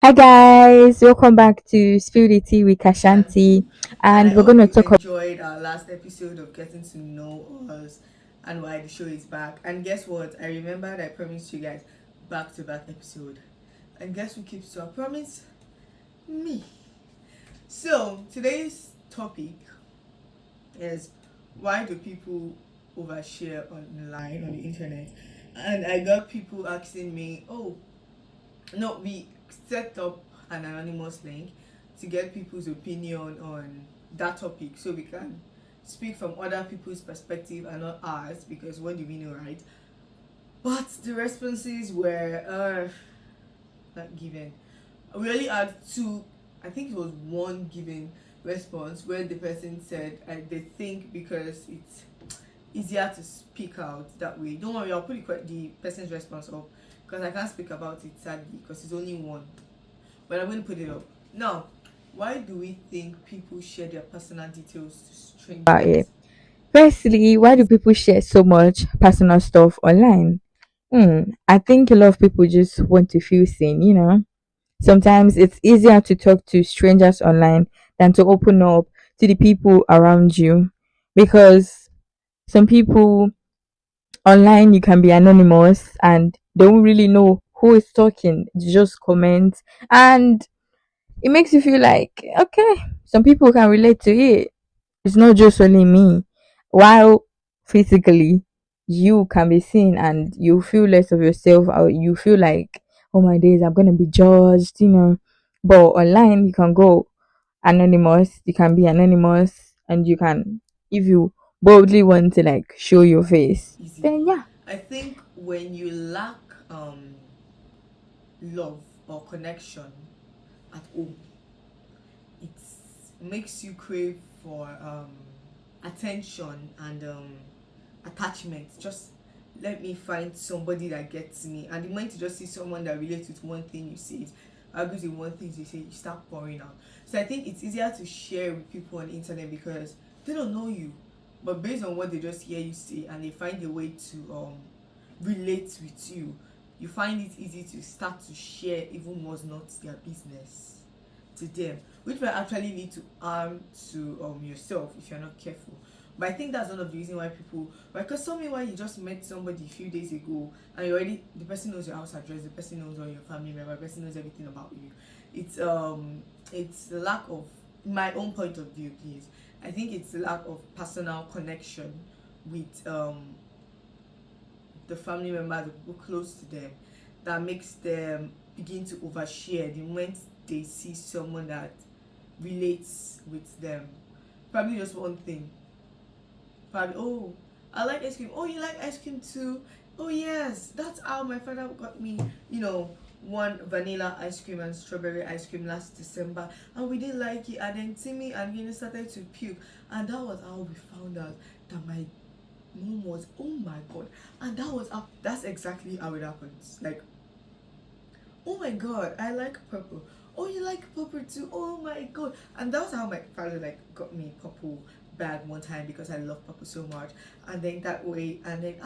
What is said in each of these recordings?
Hi guys, welcome back to Spill the Tea with Kashanty, Kashanty. And I and we're hope gonna you talk about enjoyed our last episode of getting to know us and why the show is back. And guess what? I remembered I promised you guys back to back episode. And guess who keeps to our promise? Me. So today's topic is why do people overshare online on the internet? And I got people asking me, oh, no, we set up an anonymous link to get people's opinion on that topic so we can speak from other people's perspective and not ours because what do we know, right? But the responses were not given. We only had two, I think it was one given response where the person said they think because it's easier to speak out that way. Don't worry, I'll put the person's response up because I can't speak about it sadly because it's only one. But I'm going to put it up. Now, why do we think people share their personal details to it. strangers? Firstly, why do people share so much personal stuff online? I think a lot of people just want to feel seen. Sometimes it's easier to talk to strangers online than to open up to the people around you because some people online you can be anonymous and don't really know who is talking, just comment, and it makes you feel like okay, some people can relate to it. It's not just only me. While physically you can be seen and you feel less of yourself, or you feel like, oh my days, I'm gonna be judged. But online you can go anonymous, you can be anonymous, and you can, if you boldly want to like show your face, Easy. then yeah. I think when you lack love or connection at home, it makes you crave for attention and attachment. Just let me find somebody that gets me. And the moment you just see someone that relates with one thing you say, agrees with one thing you say, you start pouring out. So I think it's easier to share with people on the internet because they don't know you. But based on what they just hear you say and they find a way to relate with you, you find it easy to start to share even what's not their business to them, which might actually lead to harm to yourself if you're not careful. But I think that's one of the reasons why people, because so many why you just met somebody a few days ago and you already, the person knows your house address, the person knows all your family member, the person knows everything about you. It's the lack of, my own point of view, please. I think it's the lack of personal connection with the family member, the people close to them, that makes them begin to overshare the moment they see someone that relates with them. Probably just one thing. Probably, oh, I like ice cream. Oh, you like ice cream too? Oh, yes. That's how my father got me, one vanilla ice cream and strawberry ice cream last December. And we didn't like it. And then Timmy and Gina started to puke. And that was how we found out that my mom was, oh my god. And that's exactly how it happens. Like, oh my god, I like purple. Oh, you like purple too? Oh my god. And that was how my father like got me purple bag one time because I love purple so much. And then that way, and then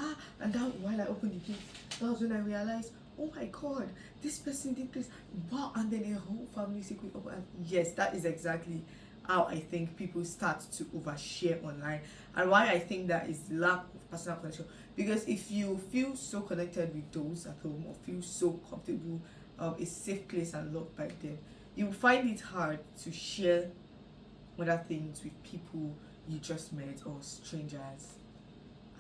and that while I opened the gate, that was when I realized, oh my god, this person did this. Wow, and then a whole family secret over. And yes, that is exactly how I think people start to overshare online, and why I think that is lack of personal connection. Because if you feel so connected with those at home or feel so comfortable, a safe place and loved by them, you will find it hard to share other things with people you just met or strangers.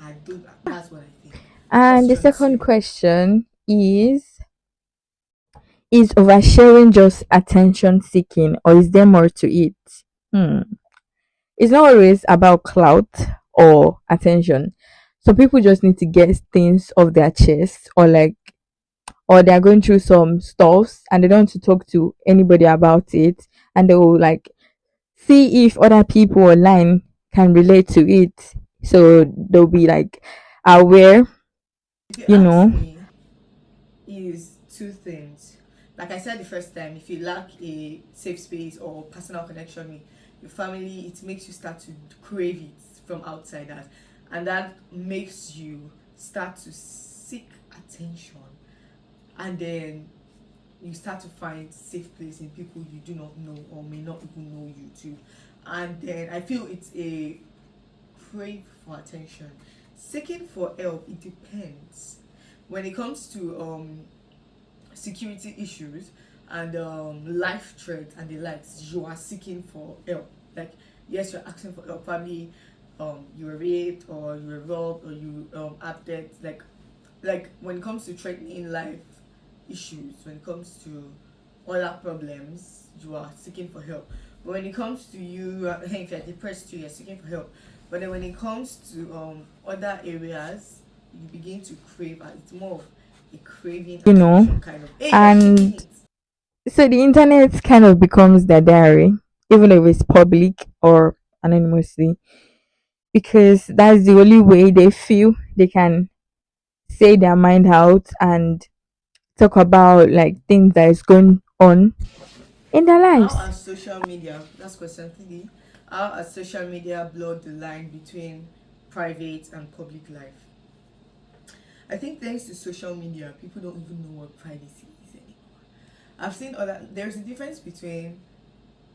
I do. That's what I think. And the Question second two. question is oversharing just attention seeking, or is there more to it? Hmm. It's not always about clout or attention. Some people just need to get things off their chest, or they're going through some stuffs and they don't want to talk to anybody about it, and they will like see if other people online can relate to it. So they'll be like aware, If you you ask know. me, is two things. Like I said the first time, if you lack a safe space or personal connection with your family, it makes you start to crave it from outsiders, and that makes you start to seek attention. And then you start to find safe place in people you do not know or may not even know you too. And then I feel it's a crave for attention. Seeking for help, it depends. When it comes to security issues and life threats and the likes, you are seeking for help. Like, yes, you're asking for help. Probably you were raped or you were robbed or you have debt. Like when it comes to threatening life issues, when it comes to other problems, you are seeking for help. But when it comes to you, if you're depressed too, you're seeking for help. But then when it comes to other areas, you begin to crave. It's more of a craving you know. attention kind of. Hey, you're shaking And it. so the internet kind of becomes their diary, even if it's public or anonymously, because that's the only way they feel they can say their mind out and talk about like things that is going on in their How lives. are social media? That's question 3. How are social media blurred the line between private and public life? I think thanks to social media, people don't even know what privacy is anymore. I've seen other. There's a difference between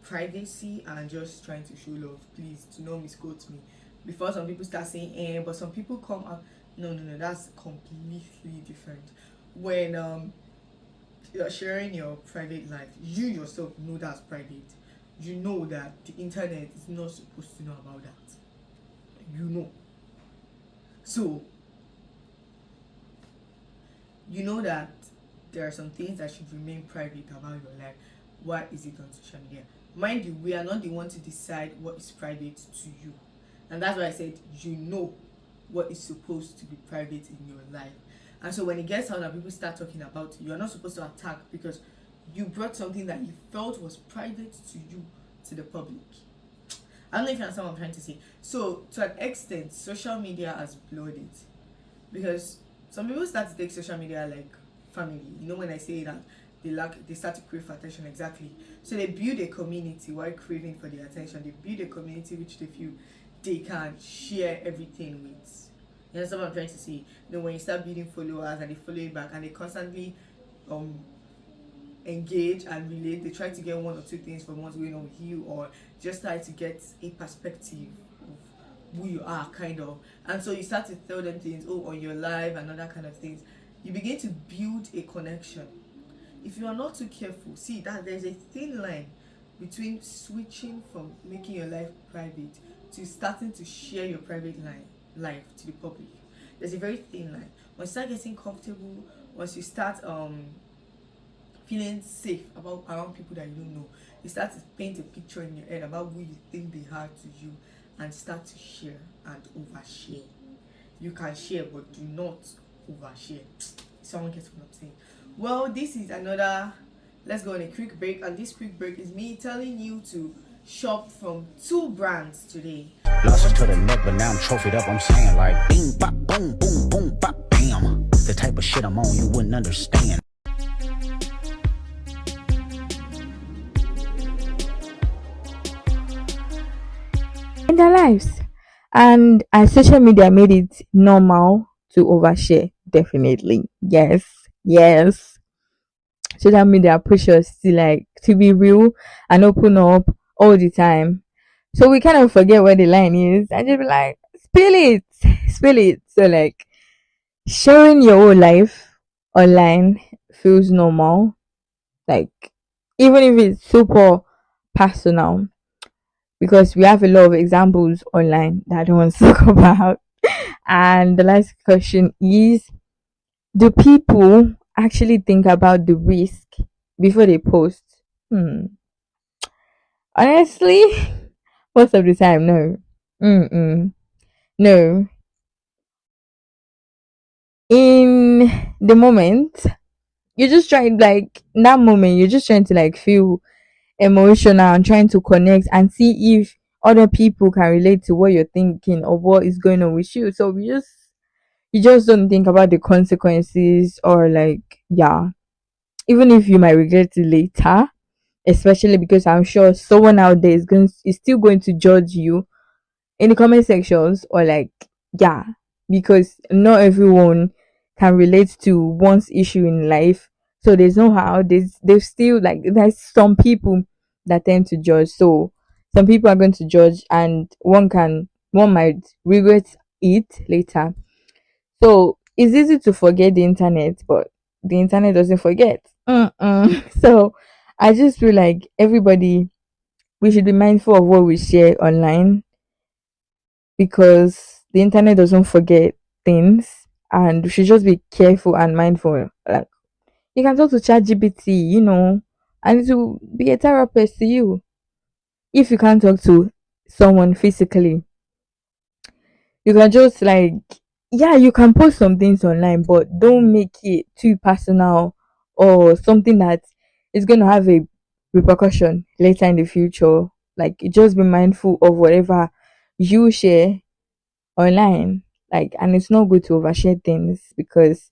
privacy and just trying to show love. Please do not misquote me. Before some people start saying but some people come out. No, no, no. That's completely different. When you're sharing your private life, you yourself know that's private. You know that the internet is not supposed to know about that. You know. So you know that there are some things that should remain private about your life. Why is it on social media? Mind you, we are not the one to decide what is private to you. And that's why I said you know what is supposed to be private in your life. And so when it gets out and people start talking about it, you're not supposed to attack because you brought something that you felt was private to you to the public. I don't know if you understand what I'm trying to say. So to an extent, social media has blurred it because some people start to take social media like family. You know, when I say that they start to crave for attention, exactly. So they build a community while craving for the attention. They build a community which they feel they can share everything with. You understand what I'm trying to say? When you start building followers and they follow you back and they constantly um engage and relate, they try to get one or two things from what's going on with you, or just try to get a perspective of who you are, kind of. And so you start to tell them things, on your life and other kind of things. You begin to build a connection. If you are not too careful, see that there's a thin line between switching from making your life private to starting to share your private life to the public. There's a very thin line. Once you start getting comfortable, once you start feeling safe about around people that you don't know, you start to paint a picture in your head about who you think they are to you and start to share and overshare. You can share, but do not overshare. Someone gets what I'm saying. Well, this is another. Let's go on a quick break, and this quick break is me telling you to shop from 2 brands today. Lost it to the neck, but now I'm trophied up. I'm saying like bing, bop, boom, boom, boom, bop, bam. The type of shit I'm on, you wouldn't understand. In their lives. And as social media made it normal to overshare, definitely. Yes, yes. Social media push us to like to be real and open up all the time. So we kind of forget where the line is and just be like, spill it, spill it. So like sharing your whole life online feels normal. Like even if it's super personal, because we have a lot of examples online that I don't want to talk about. And the last question is, do people actually think about the risk before they post? Hmm. Honestly, most of the time, no. Mm-mm. No. In the moment, you're just trying, like, in that moment, you're just trying to, like, feel emotional and trying to connect and see if other people can relate to what you're thinking or what is going on with you. So you just don't think about the consequences or like, yeah, even if you might regret it later, especially because I'm sure someone out there is still going to judge you in the comment sections, or like, yeah, because not everyone can relate to one's issue in life. So there's no how. There's still like there's some people that tend to judge. So some people are going to judge, and one might regret it later. So it's easy to forget the internet, but the internet doesn't forget. So I just feel like everybody, we should be mindful of what we share online, because the internet doesn't forget things, and we should just be careful and mindful. Like, you can talk to ChatGPT, and it will be a therapist to you. If you can't talk to someone physically, you can just like, yeah, you can post some things online, but don't make it too personal or something that is going to have a repercussion later in the future. Like, just be mindful of whatever you share online. Like, and it's not good to overshare things, because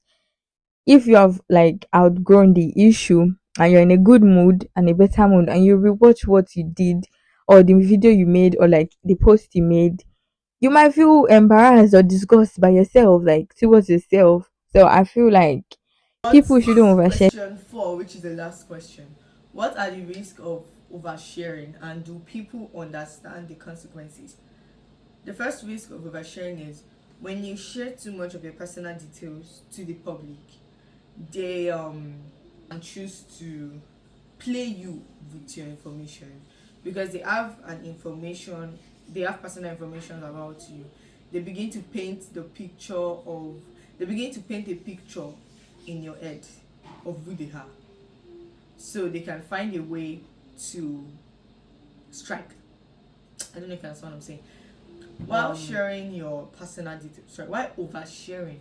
if you have like outgrown the issue and you're in a good mood and a better mood, and you rewatch what you did, or the video you made, or like the post you made, you might feel embarrassed or disgusted by yourself, like towards yourself. So I feel like people What's shouldn't overshare. question 4, which is the last question? What are the risks of oversharing, and do people understand the consequences? The first risk of oversharing is when you share too much of your personal details to the public, they and choose to play you with your information, because they have personal information about you. They begin to paint the picture of they begin to paint a picture in your head of who they are, so they can find a way to strike. I don't know if you understand what I'm saying. While sharing your personal details, sorry, while oversharing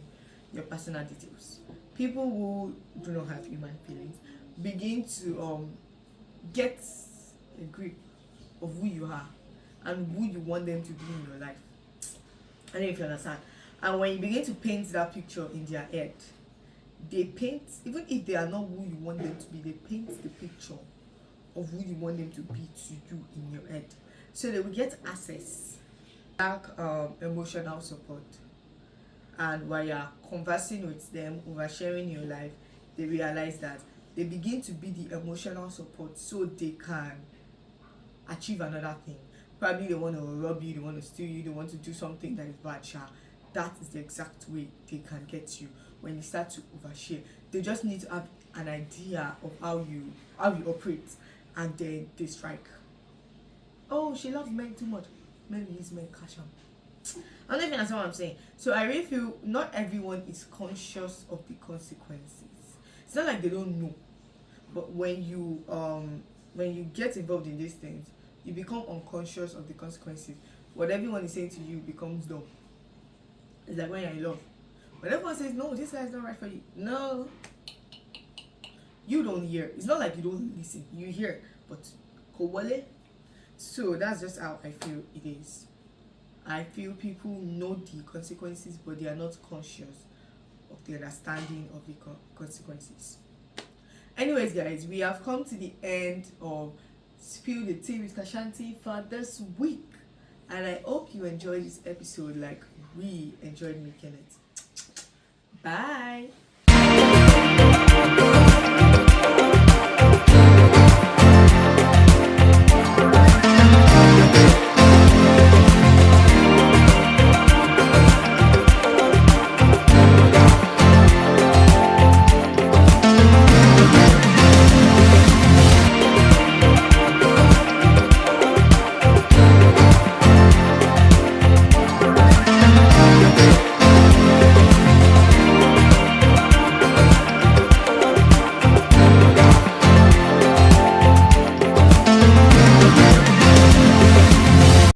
your personal details, people who do not have human feelings begin to get a grip of who you are and who you want them to be in your life. I don't know if you understand. And when you begin to paint that picture in their head, they paint, even if they are not who you want them to be, they paint the picture of who you want them to be to you in your head. So they will get access, lack emotional support. And while you're conversing with them, oversharing your life, they realize that they begin to be the emotional support, so they can achieve another thing. Probably they want to rob you, they want to steal you, they want to do something that is bad. That is the exact way they can get you when you start to overshare. They just need to have an idea of how you operate, and then they strike. Oh, she loves men too much. Maybe he's men cash him. I don't know if you understand what I'm saying. So I really feel not everyone is conscious of the consequences. It's not like they don't know, but when you get involved in these things, you become unconscious of the consequences. What everyone is saying to you becomes dumb. It's like when you're in love. When everyone says no, this guy is not right for you. No, you don't hear. It's not like you don't listen. You hear, but kowale. So that's just how I feel it is. I feel people know the consequences, but they are not conscious of the understanding of the consequences. Anyways, guys, we have come to the end of Spill the Tea with Kashanty for this week. And I hope you enjoyed this episode like we enjoyed making it. Bye.